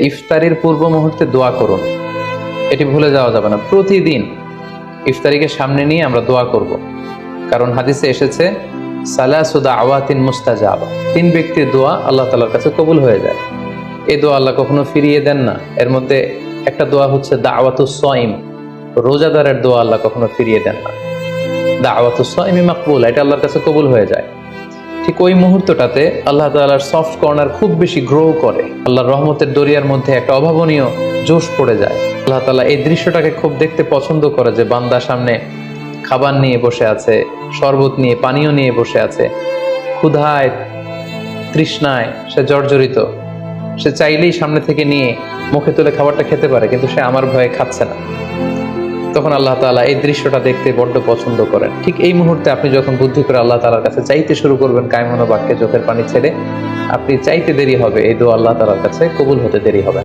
ইফতারির পূর্ব মুহূর্তে দোয়া করুন, এটি ভুলে যাওয়া যাবে না। প্রতিদিন ইফতারিকে সামনে নিয়ে আমরা দোয়া করব, কারণ হাদিসে এসেছে সালাসু দাওয়াতিন মুস্তাজাবা, 3 ব্যক্তির দোয়া আল্লাহ তাআলার কাছে কবুল হয়ে যায়। এই দোয়া আল্লাহ কখনো ফিরিয়ে দেন না। এর মধ্যে একটা দোয়া হচ্ছে দাওয়াতুস সাইম, রোজাদারের দোয়া আল্লাহ কখনো ফিরিয়ে দেন না। দাওয়াতুস সাইমি মাকবুল, এটা আল্লাহর কাছে কবুল হয়ে যায়। ঠিক ওই মুহূর্তটাতে আল্লাহ তাআলার সফট কর্নার খুব বেশি গ্রো করে, আল্লাহর রহমতের দরিয়ার মধ্যে একটা অভাবনীয় জোশ পড়ে যায়। আল্লাহ তাআলা এই দৃশ্যটাকে খুব দেখতে পছন্দ করে যে বান্দা সামনে খাবার নিয়ে বসে আছে, শরবত নিয়ে, পানীয় নিয়ে বসে আছে, ক্ষুধায় তৃষ্ণায় সে জর্জরিত, সে চাইলেই সামনে থেকে নিয়ে মুখে তুলে খাবারটা খেতে পারে, কিন্তু সে আমার ভয়ে খাচ্ছে না। তখন আল্লাহ তাআলা এই দৃশ্যটা দেখতে বড্ড পছন্দ করেন। ঠিক এই মুহূর্তে আপনি যখন বুদ্ধি করে আল্লাহ তাআলার কাছে চাইতে শুরু করবেন, কায়মনো বাক্যে চোখের পানি ছেড়ে, আপনি চাইতে দেরি হবে, এই দোয়া আল্লাহ তাআলার কাছে কবুল হতে দেরি হবে।